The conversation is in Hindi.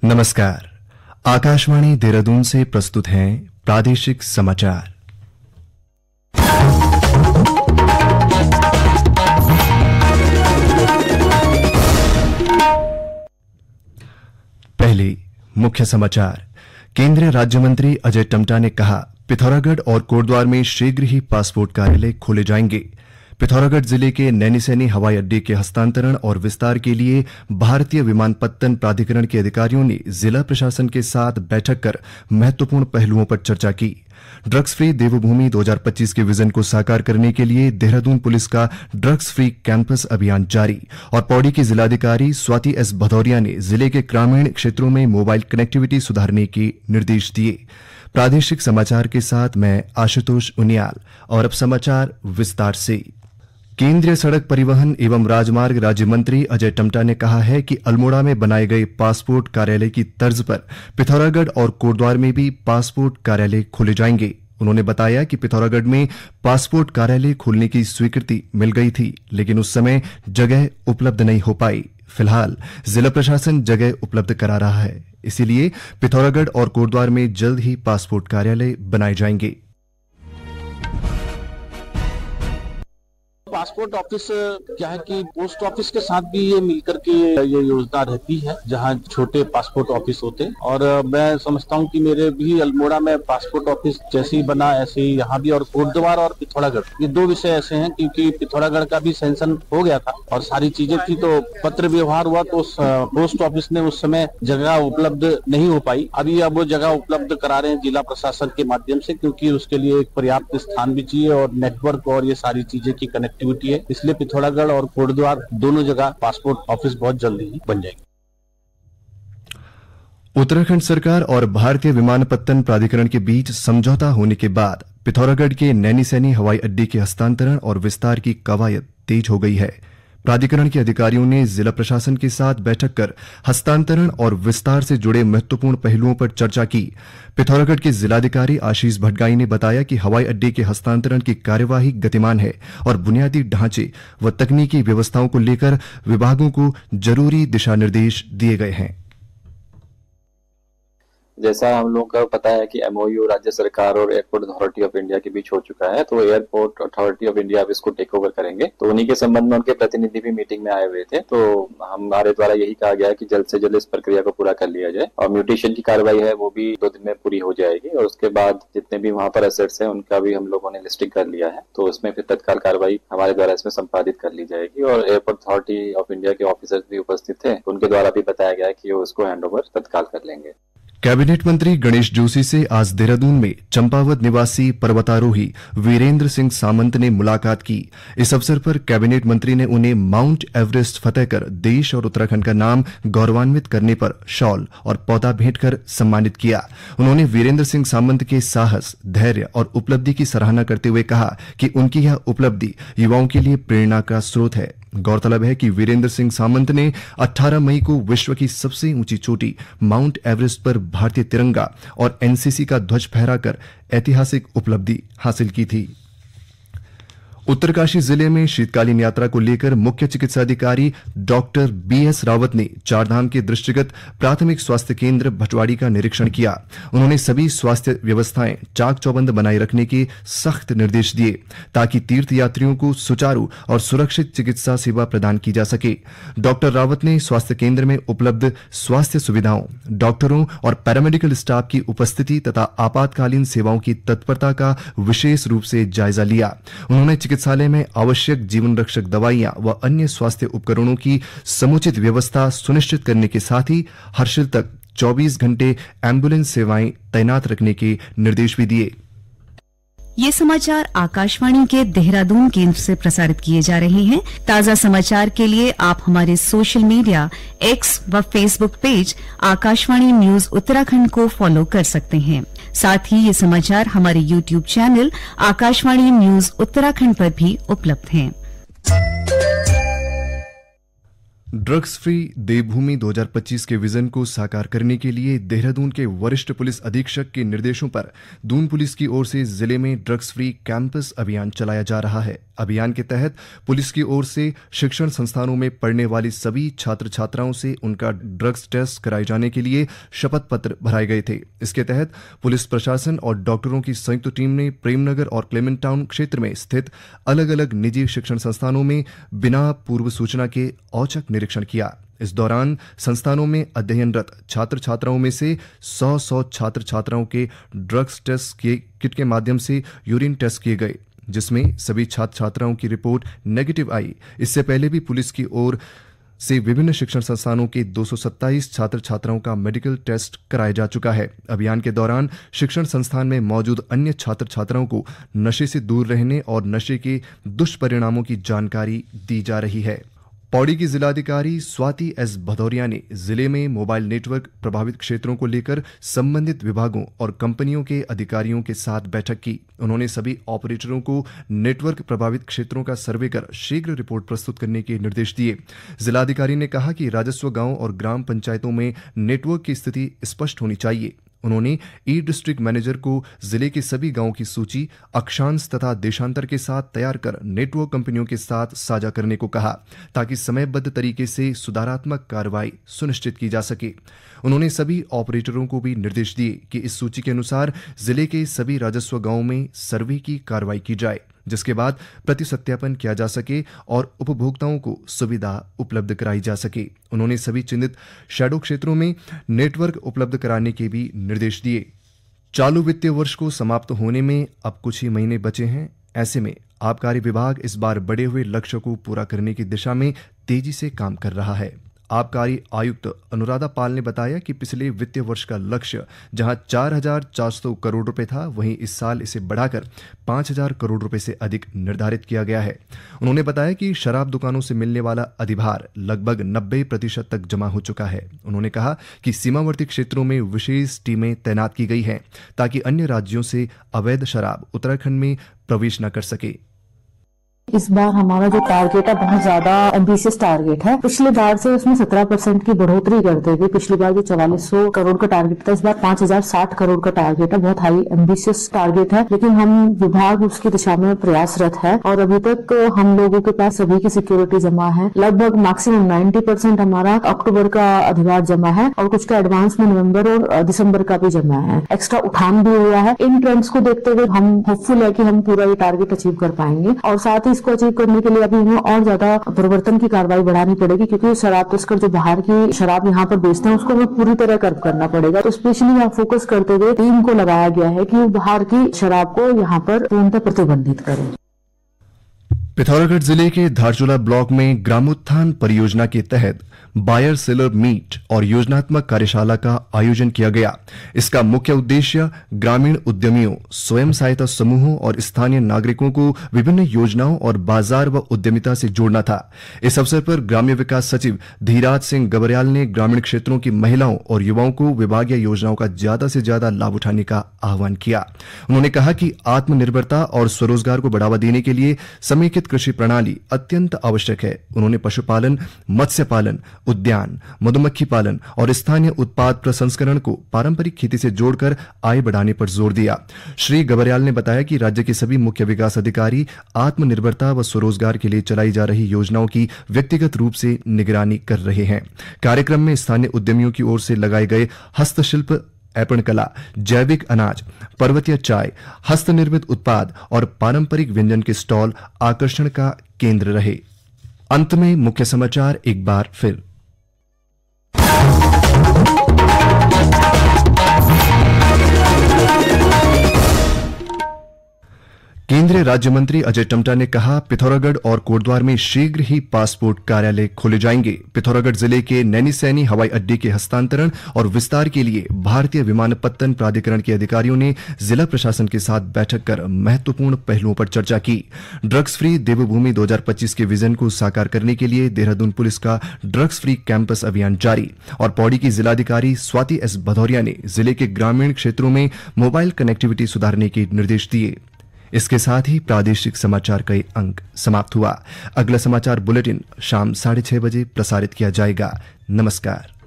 नमस्कार। आकाशवाणी देहरादून से प्रस्तुत हैं प्रादेशिक समाचार। पहले मुख्य समाचार। केंद्रीय राज्य मंत्री अजय टम्टा ने कहा, पिथौरागढ़ और कोटद्वार में शीघ्र ही पासपोर्ट कार्यालय खोले जाएंगे। पिथौरागढ़ जिले के नैनीसैनी हवाई अड्डे के हस्तांतरण और विस्तार के लिए भारतीय विमानपत्तन प्राधिकरण के अधिकारियों ने जिला प्रशासन के साथ बैठक कर महत्वपूर्ण पहलुओं पर चर्चा की। ड्रग्स फ्री देवभूमि 2025 के विजन को साकार करने के लिए देहरादून पुलिस का ड्रग्स फ्री कैंपस अभियान जारी। और पौड़ी की जिलाधिकारी स्वाति एस भदौरिया ने जिले के ग्रामीण क्षेत्रों में मोबाइल कनेक्टिविटी सुधारने के निर्देश दिए। प्रादेशिक समाचार के साथ मैं आशुतोष उनियाल। और अब समाचार विस्तार से। केंद्रीय सड़क परिवहन एवं राजमार्ग राज्य मंत्री अजय टम्टा ने कहा है कि अल्मोड़ा में बनाए गए पासपोर्ट कार्यालय की तर्ज पर पिथौरागढ़ और कोटद्वार में भी पासपोर्ट कार्यालय खोले जाएंगे। उन्होंने बताया कि पिथौरागढ़ में पासपोर्ट कार्यालय खोलने की स्वीकृति मिल गई थी, लेकिन उस समय जगह उपलब्ध नहीं हो पाई। फिलहाल जिला प्रशासन जगह उपलब्ध करा रहा है, इसीलिए पिथौरागढ़ और कोटद्वार में जल्द ही पासपोर्ट कार्यालय बनाए जाएंगे। पासपोर्ट ऑफिस क्या है कि पोस्ट ऑफिस के साथ भी ये मिलकर के ये योजना रहती है, जहां छोटे पासपोर्ट ऑफिस होते हैं। और मैं समझता हूं कि मेरे भी अल्मोड़ा में पासपोर्ट ऑफिस जैसे ही बना ऐसे ही यहाँ भी। और कोटद्वार और पिथौरागढ़ ये दो विषय ऐसे हैं, क्योंकि पिथौरागढ़ का भी सेंशन हो गया था और सारी चीजें थी, तो पत्र व्यवहार हुआ, तो पोस्ट ऑफिस ने उस समय जगह उपलब्ध नहीं हो पाई। अभी अब वो जगह उपलब्ध करा रहे हैं जिला प्रशासन के माध्यम से, क्योंकि उसके लिए एक पर्याप्त स्थान भी चाहिए और नेटवर्क और ये सारी चीजें की कनेक्टिविटी है। इसलिए पिथौरागढ़ और कोटद्वार दोनों जगह पासपोर्ट ऑफिस बहुत जल्दी ही बन जाएंगे। उत्तराखंड सरकार और भारतीय विमानपत्तन प्राधिकरण के बीच समझौता होने के बाद पिथौरागढ़ के नैनीसैनी हवाई अड्डे के हस्तांतरण और विस्तार की कवायद तेज हो गई है। प्राधिकरण के अधिकारियों ने जिला प्रशासन के साथ बैठक कर हस्तांतरण और विस्तार से जुड़े महत्वपूर्ण पहलुओं पर चर्चा की। पिथौरागढ़ के जिलाधिकारी आशीष भटगाई ने बताया कि हवाई अड्डे के हस्तांतरण की कार्यवाही गतिमान है और बुनियादी ढांचे व तकनीकी व्यवस्थाओं को लेकर विभागों को जरूरी दिशा निर्देश दिए गए हैं। जैसा हम लोगों को पता है कि एमओयू राज्य सरकार और एयरपोर्ट अथॉरिटी ऑफ इंडिया के बीच हो चुका है, तो एयरपोर्ट अथॉरिटी ऑफ इंडिया अब इसको टेक ओवर करेंगे। तो उन्हीं के संबंध में उनके प्रतिनिधि भी मीटिंग में आए हुए थे। तो हमारे द्वारा यही कहा गया है कि जल्द से जल्द इस प्रक्रिया को पूरा कर लिया जाए और म्यूटेशन की कार्रवाई है वो भी 2 दिन में पूरी हो जाएगी। और उसके बाद जितने भी वहां पर एसेट्स हैं उनका भी हम लोगों ने लिस्टिंग कर लिया है, तो उसमें फिर तत्काल कार्रवाई हमारे द्वारा इसमें संपादित कर ली जाएगी। और एयरपोर्ट अथॉरिटी ऑफ इंडिया के ऑफिसर्स भी उपस्थित थे, उनके द्वारा भी बताया गया है कि वो उसको हैंड ओवर तत्काल कर लेंगे। कैबिनेट मंत्री गणेश जोशी से आज देहरादून में चंपावत निवासी पर्वतारोही वीरेंद्र सिंह सामंत ने मुलाकात की। इस अवसर पर कैबिनेट मंत्री ने उन्हें माउंट एवरेस्ट फतह कर देश और उत्तराखंड का नाम गौरवान्वित करने पर शॉल और पौधा भेंट कर सम्मानित किया। उन्होंने वीरेंद्र सिंह सामंत के साहस, धैर्य और उपलब्धि की सराहना करते हुए कहा कि उनकी यह उपलब्धि युवाओं के लिए प्रेरणा का स्रोत है। गौरतलब है कि वीरेंद्र सिंह सामंत ने 18 मई को विश्व की सबसे ऊंची चोटी माउंट एवरेस्ट पर भारतीय तिरंगा और एनसीसी का ध्वज फहराकर ऐतिहासिक उपलब्धि हासिल की थी। उत्तरकाशी जिले में शीतकालीन यात्रा को लेकर मुख्य चिकित्सा अधिकारी डॉक्टर बीएस रावत ने चारधाम के दृष्टिगत प्राथमिक स्वास्थ्य केंद्र भटवाड़ी का निरीक्षण किया। उन्होंने सभी स्वास्थ्य व्यवस्थाएं चाक चौबंद बनाए रखने के सख्त निर्देश दिए ताकि तीर्थ यात्रियों को सुचारू और सुरक्षित चिकित्सा सेवा प्रदान की जा सके। डॉक्टर रावत ने स्वास्थ्य केंद्र में उपलब्ध स्वास्थ्य सुविधाओं, डॉक्टरों और पैरामेडिकल स्टाफ की उपस्थिति तथा आपातकालीन सेवाओं की तत्परता का विशेष रूप से जायजा लिया। उन्होंने चिकित्सालय में आवश्यक जीवन रक्षक दवाइयां व अन्य स्वास्थ्य उपकरणों की समुचित व्यवस्था सुनिश्चित करने के साथ ही हर शिफ्ट तक 24 घंटे एम्बुलेंस सेवाएं तैनात रखने के निर्देश भी दिए। ये समाचार आकाशवाणी के देहरादून केंद्र से प्रसारित किए जा रहे हैं। ताजा समाचार के लिए आप हमारे सोशल मीडिया एक्स व Facebook page Akashvani news Uttarakhand को फॉलो कर सकते हैं। साथ ही ये समाचार हमारे YouTube channel Akashvani news Uttarakhand पर भी उपलब्ध हैं। ड्रग्स फ्री देवभूमि 2025 के विजन को साकार करने के लिए देहरादून के वरिष्ठ पुलिस अधीक्षक के निर्देशों पर दून पुलिस की ओर से जिले में ड्रग्स फ्री कैंपस अभियान चलाया जा रहा है। अभियान के तहत पुलिस की ओर से शिक्षण संस्थानों में पढ़ने वाली सभी छात्र छात्राओं से उनका ड्रग्स टेस्ट कराए जाने के लिए शपथ पत्र भराए गए थे। इसके तहत पुलिस प्रशासन और डॉक्टरों की संयुक्त टीम ने प्रेमनगर और क्लेमेंट टाउन क्षेत्र में स्थित अलग अलग निजी शिक्षण संस्थानों में बिना पूर्व सूचना के औचक निरीक्षण किया। इस दौरान संस्थानों में अध्ययनरत छात्र छात्राओं में से 100 छात्र छात्राओं के ड्रग्स टेस्ट किट के माध्यम से यूरिन टेस्ट किए गए, जिसमें सभी छात्र छात्राओं की रिपोर्ट नेगेटिव आई। इससे पहले भी पुलिस की ओर से विभिन्न शिक्षण संस्थानों के 227 छात्र छात्राओं का मेडिकल टेस्ट कराया जा चुका है। अभियान के दौरान शिक्षण संस्थान में मौजूद अन्य छात्र छात्राओं को नशे से दूर रहने और नशे के दुष्परिणामों की जानकारी दी जा रही है। पौड़ी की जिलाधिकारी स्वाति एस भदौरिया ने जिले में मोबाइल नेटवर्क प्रभावित क्षेत्रों को लेकर संबंधित विभागों और कंपनियों के अधिकारियों के साथ बैठक की। उन्होंने सभी ऑपरेटरों को नेटवर्क प्रभावित क्षेत्रों का सर्वे कर शीघ्र रिपोर्ट प्रस्तुत करने के निर्देश दिए। जिलाधिकारी ने कहा कि राजस्व गांव और ग्राम पंचायतों में नेटवर्क की स्थिति स्पष्ट होनी चाहिए। उन्होंने ई डिस्ट्रिक्ट मैनेजर को जिले के सभी गांवों की सूची अक्षांश तथा देशांतर के साथ तैयार कर नेटवर्क कंपनियों के साथ साझा करने को कहा, ताकि समयबद्ध तरीके से सुधारात्मक कार्रवाई सुनिश्चित की जा सके। उन्होंने सभी ऑपरेटरों को भी निर्देश दिए कि इस सूची के अनुसार जिले के सभी राजस्व गांवों में सर्वे की कार्रवाई की जाए, जिसके बाद प्रति सत्यापन किया जा सके और उपभोक्ताओं को सुविधा उपलब्ध कराई जा सके। उन्होंने सभी चिन्हित शैडो क्षेत्रों में नेटवर्क उपलब्ध कराने के भी निर्देश दिए। चालू वित्तीय वर्ष को समाप्त होने में अब कुछ ही महीने बचे हैं। ऐसे में आबकारी विभाग इस बार बढ़े हुए लक्ष्य को पूरा करने की दिशा में तेजी से काम कर रहा है। आबकारी आयुक्त अनुराधा पाल ने बताया कि पिछले वित्तीय वर्ष का लक्ष्य जहां 4,400 करोड़ रुपए था, वहीं इस साल इसे बढ़ाकर 5,000 करोड़ रुपए से अधिक निर्धारित किया गया है। उन्होंने बताया कि शराब दुकानों से मिलने वाला अधिभार लगभग 90% तक जमा हो चुका है। उन्होंने कहा कि सीमावर्ती क्षेत्रों में विशेष टीमें तैनात की गई हैं, ताकि अन्य राज्यों से अवैध शराब उत्तराखंड में प्रवेश न कर सके। इस बार हमारा जो टारगेट है बहुत ज्यादा एम्बिशियस टारगेट है। पिछले बार से उसमें 17% की बढ़ोतरी करते हुए पिछली बार जो 4400 करोड़ का टारगेट था, इस बार 5060 करोड़ का टारगेट है। बहुत हाई एम्बिशियस टारगेट है, लेकिन हम विभाग उसकी दिशा में प्रयासरत है और अभी तक हम लोगों के पास सभी की सिक्योरिटी जमा है। लगभग मैक्सिमम 90% हमारा अक्टूबर का अधिभार जमा है और कुछ का एडवांस में नवम्बर और दिसंबर का भी जमा है। एक्स्ट्रा उठान भी हुआ है। इन ट्रेंड्स को देखते हुए हम होपफुल है कि हम पूरा ये टारगेट अचीव कर पाएंगे और साथ ही इसको अचीव करने के लिए अभी हमें और ज्यादा प्रवर्तन की कार्रवाई बढ़ानी पड़ेगी, क्योंकि शराब तस्कर जो बाहर की शराब यहाँ पर बेचते हैं उसको हमें पूरी तरह कर्व करना पड़ेगा। तो स्पेशली यहाँ फोकस करते हुए टीम को लगाया गया है कि बाहर की शराब को यहाँ पर पूर्णतः प्रतिबंधित करें। पिथौरागढ़ जिले के धारचूला ब्लॉक में ग्रामोत्थान परियोजना के तहत बायर सेलर मीट और योजनात्मक कार्यशाला का आयोजन किया गया। इसका मुख्य उद्देश्य ग्रामीण उद्यमियों, स्वयं सहायता समूहों और स्थानीय नागरिकों को विभिन्न योजनाओं और बाजार व उद्यमिता से जोड़ना था। इस अवसर पर ग्राम्य विकास सचिव धीराज सिंह गबरयाल ने ग्रामीण क्षेत्रों की महिलाओं और युवाओं को विभागीय योजनाओं का ज्यादा से ज्यादा लाभ उठाने का आह्वान किया। उन्होंने कहा कि आत्मनिर्भरता और स्वरोजगार को बढ़ावा देने के लिए समेकित कृषि प्रणाली अत्यंत आवश्यक है। उन्होंने पशुपालन, मत्स्य पालन, उद्यान, मधुमक्खी पालन और स्थानीय उत्पाद प्रसंस्करण को पारंपरिक खेती से जोड़कर आय बढ़ाने पर जोर दिया। श्री गबरयाल ने बताया कि राज्य के सभी मुख्य विकास अधिकारी आत्मनिर्भरता व स्वरोजगार के लिए चलाई जा रही योजनाओं की व्यक्तिगत रूप से निगरानी कर रहे हैं। कार्यक्रम में स्थानीय उद्यमियों की ओर से लगाए गए हस्तशिल्प, ऐपण कला, जैविक अनाज, पर्वतीय चाय, हस्तनिर्मित उत्पाद और पारंपरिक व्यंजन के स्टॉल आकर्षण का केंद्र रहे। अंत में मुख्य समाचार एक बार फिर। केंद्रीय राज्य मंत्री अजय टम्टा ने कहा, पिथौरागढ़ और कोटद्वार में शीघ्र ही पासपोर्ट कार्यालय खोले जाएंगे। पिथौरागढ़ जिले के नैनीसैनी हवाई अड्डे के हस्तांतरण और विस्तार के लिए भारतीय विमानपत्तन प्राधिकरण के अधिकारियों ने जिला प्रशासन के साथ बैठक कर महत्वपूर्ण पहलुओं पर चर्चा की। ड्रग्स फ्री देवभूमि 2025 के विजन को साकार करने के लिए देहरादून पुलिस का ड्रग्स फ्री कैंपस अभियान जारी और पौड़ी की जिलाधिकारी स्वाति एस भदौरिया ने जिले के ग्रामीण क्षेत्रों में मोबाइल कनेक्टिविटी सुधारने के निर्देश दिए। इसके साथ ही प्रादेशिक समाचार का ये अंक समाप्त हुआ। अगला समाचार बुलेटिन शाम 6:30 बजे प्रसारित किया जाएगा। नमस्कार।